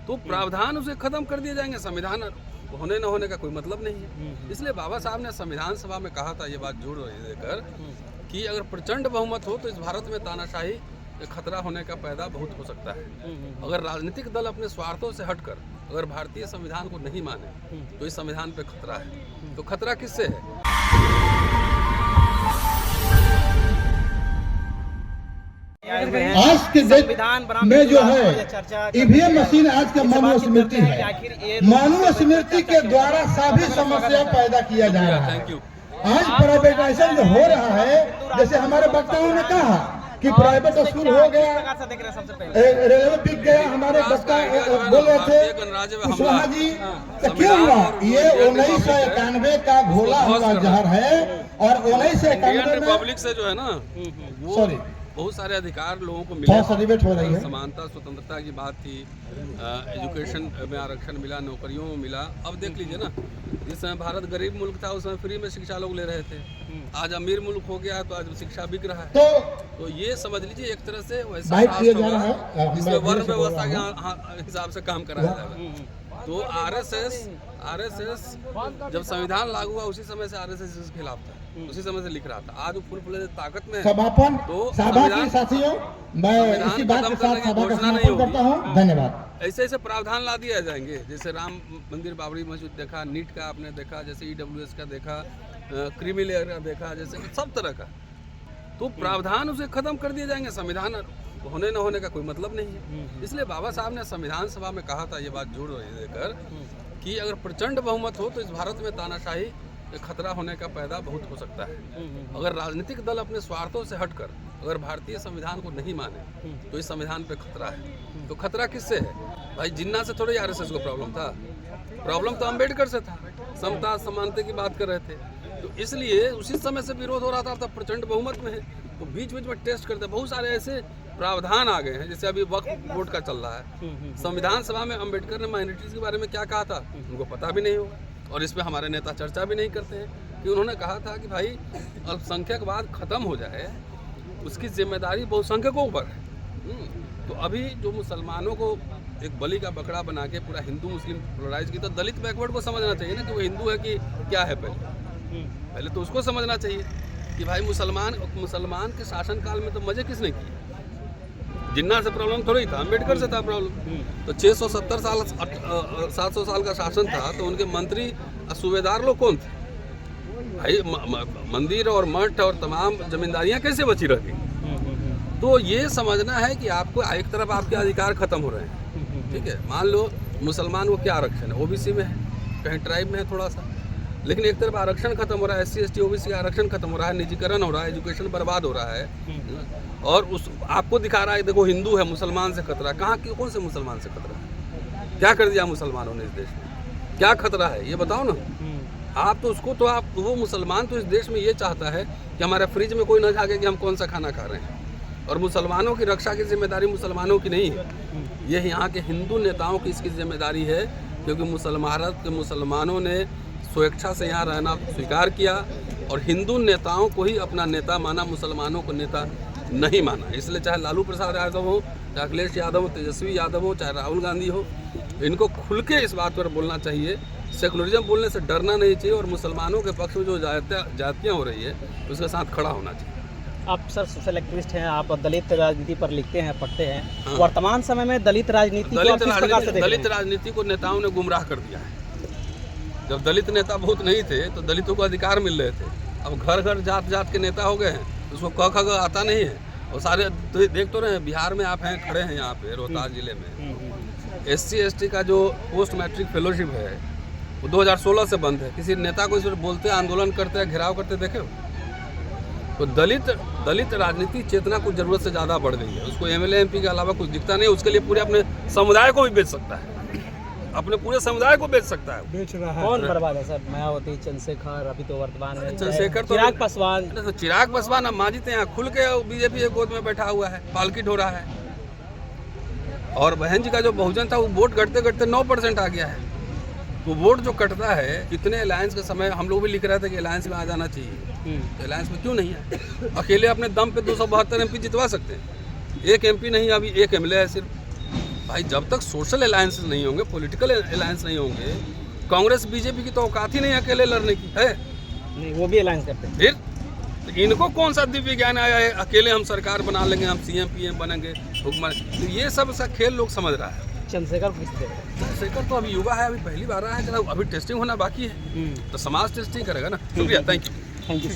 तो प्रावधान उसे खत्म कर दिए जाएंगे। संविधान होने न होने का कोई मतलब नहीं है। इसलिए बाबा साहब ने संविधान सभा में कहा था, ये बात जोड़ देकर, कि अगर प्रचंड बहुमत हो तो इस भारत में तानाशाही खतरा होने का पैदा बहुत हो सकता है। अगर राजनीतिक दल अपने स्वार्थों से हटकर अगर भारतीय संविधान को नहीं माने तो इस संविधान पे खतरा है। तो खतरा किससे है? आज के डेट में जो है ईवीएम मशीन आज का मानव स्मृति है। मानव स्मृति के द्वारा सभी समस्या पैदा किया जा रहा है। आज प्राइवेटाइजेशन जो हो रहा है, जैसे हमारे वक्ताओं ने कहा कि प्राइवेट स्कूल हो गया, रेलवे बिक गया, हमारे वक्ता बोल रहे थे कुशवाहा जी, तो क्यों हुआ? ये 1991 का घोला हुआ जहर है। और 1991 रिपब्लिक से जो है ना, सॉरी बहुत सारे अधिकार लोगों को मिले, हो रही है, समानता स्वतंत्रता की बात थी, एजुकेशन में आरक्षण मिला, नौकरियों में मिला। अब देख लीजिए ना, जिस समय भारत गरीब मुल्क था उस समय फ्री में शिक्षा लोग ले रहे थे। आज अमीर मुल्क हो गया है तो आज शिक्षा बिक रहा है। तो ये समझ लीजिए एक तरह से वैसा जिसमें वर्ण व्यवस्था के हिसाब से काम कराया जाएगा। तो आरएसएस जब संविधान लागू हुआ उसी समय से आरएसएस इसके खिलाफ था, उसी समय से लिख रहा था। आज वो फुल फ्लेज ताकत में समापन तो संविधान साथियों, मैं इसी बात के साथ सभा का समापन करता हूं। धन्यवाद। ऐसे ऐसे प्रावधान ला दिए जाएंगे, जैसे राम मंदिर, बाबरी मस्जिद देखा, नीट का आपने देखा, जैसे ईडब्ल्यूएस का देखा, क्रीमी लेयर का देखा, जैसे सब तरह का। तो प्रावधान उसे खत्म कर दिए जाएंगे। संविधान होने न होने का कोई मतलब नहीं है। इसलिए बाबा साहब ने संविधान सभा में कहा था, ये बात जोड़ देकर, कि अगर प्रचंड बहुमत हो तो इस भारत में तानाशाही खतरा होने का पैदा बहुत हो सकता है। अगर राजनीतिक दल अपने स्वार्थों से हटकर अगर भारतीय संविधान को नहीं माने तो इस संविधान पे खतरा है। तो खतरा किससे है भाई? जिन्ना से थोड़ी आरएसएस को प्रॉब्लम था, प्रॉब्लम तो अम्बेडकर से था। समता समानता की बात कर रहे थे, तो इसलिए उसी समय से विरोध हो रहा था। तब प्रचंड बहुमत में है तो बीच बीच में टेस्ट करते। बहुत सारे ऐसे प्रावधान आ गए हैं, जैसे अभी वक्फ बोर्ड का चल रहा है। संविधान सभा में अम्बेडकर ने माइनॉरिटीज के बारे में क्या कहा था उनको पता भी नहीं होगा, और इस पे हमारे नेता चर्चा भी नहीं करते हैं कि उन्होंने कहा था कि भाई अल्पसंख्यकवाद खत्म हो जाए, उसकी जिम्मेदारी बहुसंख्यकों पर है। तो अभी जो मुसलमानों को एक बलि का बकरा बना के पूरा हिंदू मुस्लिम पोलराइज की, तो दलित बैकवर्ड को समझना चाहिए ना कि वो हिंदू है कि क्या है। पहले तो उसको समझना चाहिए कि भाई मुसलमान के शासनकाल में तो मजे किसने किए? जिन्ना से प्रॉब्लम थोड़ी था, अम्बेडकर से था प्रॉब्लम। तो 670 साल 700 साल का शासन था, तो उनके मंत्री सूबेदार लोग कौन थे भाई? मंदिर और मठ और तमाम जमींदारियां कैसे बची रह गई? तो ये समझना है कि आपको एक तरफ आपके अधिकार खत्म हो रहे हैं, ठीक है। मान लो मुसलमान को क्या आरक्षण है, ओबीसी में है, कहीं ट्राइब में है थोड़ा सा, लेकिन एक तरफ आरक्षण खत्म हो रहा है, एससी एसटी ओबीसी का आरक्षण खत्म हो रहा है, निजीकरण हो रहा है, एजुकेशन बर्बाद हो रहा है। और उस आपको दिखा रहा है देखो हिंदू है, मुसलमान से खतरा। कहाँ की कौन से मुसलमान से खतरा? क्या कर दिया मुसलमानों ने इस देश में? क्या खतरा है ये बताओ ना। आप तो उसको तो आप वो मुसलमान तो इस देश में ये चाहता है कि हमारे फ्रिज में कोई न झाके कि हम कौन सा खाना खा रहे हैं। और मुसलमानों की रक्षा की जिम्मेदारी मुसलमानों की नहीं है, ये यहाँ के हिंदू नेताओं की इसकी जिम्मेदारी है, क्योंकि भारत के मुसलमानों ने स्वेच्छा से यहाँ रहना स्वीकार किया और हिंदू नेताओं को ही अपना नेता माना, मुसलमानों को नेता नहीं माना। इसलिए चाहे लालू प्रसाद यादव हो, चाहे अखिलेश यादव हो, तेजस्वी यादव हो, चाहे राहुल गांधी हो, इनको खुल के इस बात पर बोलना चाहिए। सेकुलरिज्म बोलने से डरना नहीं चाहिए और मुसलमानों के पक्ष में जो जातियाँ हो रही है उसके साथ खड़ा होना चाहिए। आप सर सोशल एक्टिविस्ट हैं, आप दलित राजनीति पर लिखते हैं, पढ़ते हैं। हाँ। वर्तमान समय में दलित राजनीति को नेताओं ने गुमराह कर दिया है। जब दलित नेता बहुत नहीं थे तो दलितों को अधिकार मिल रहे थे, अब घर घर जात जात के नेता हो गए हैं, उसको क ख ग आता नहीं है। और सारे तो देख तो रहे हैं, बिहार में आप हैं, खड़े हैं यहाँ पे रोहतास जिले में, एससी एसटी का जो पोस्ट मैट्रिक फेलोशिप है वो 2016 से बंद है। किसी नेता को इस पर बोलते, आंदोलन करते हैं, घेराव करते देखे हो? तो दलित राजनीति चेतना कुछ जरूरत से ज़्यादा बढ़ गई है। उसको एमएलए एमपी के अलावा कुछ दिखता नहीं। उसके लिए पूरे अपने समुदाय को भी बेच सकता है, अपने पूरे समुदाय को बेच सकता है, बेच रहा है। कौन बर्बाद है सर? मायावती, चंद्रशेखर, अभी तो वर्तमान में चंद्रशेखर, तो चिराग पासवान। तो चिराग पासवान अब मांझी यहाँ खुल के बीजेपी के गोद में बैठा हुआ है, पालकी ढो रहा है। और बहन जी का जो बहुजन था वो वोट घटते घटते 9% आ गया है। तो वोट जो कटता है, इतने अलायंस के समय हम लोग भी लिख रहे थे कि अलायंस में आ जाना चाहिए, तो अलायंस में क्यों नहीं है? अकेले अपने दम पे 272 MP जितवा सकते हैं। एक MP नहीं, अभी एक MLA है सिर्फ। भाई जब तक सोशल अलायंस नहीं होंगे, पॉलिटिकल अलायंस नहीं होंगे, कांग्रेस बीजेपी की तो औकात ही नहीं अकेले लड़ने की है। नहीं, वो भी अलायंस करते हैं। फिर तो इनको कौन सा दिव्य ज्ञान आया है अकेले हम सरकार बना लेंगे, हम सीएम पीएम बनेंगे, हुक्मरान। तो ये सब सा खेल लोग समझ रहा है। चंद्रशेखर किस थे? चंद्रशेखर तो अभी युवा है, अभी पहली बार रहा है, अभी टेस्टिंग होना बाकी है, तो समाज टेस्टिंग करेगा ना। शुक्रिया, थैंक यू।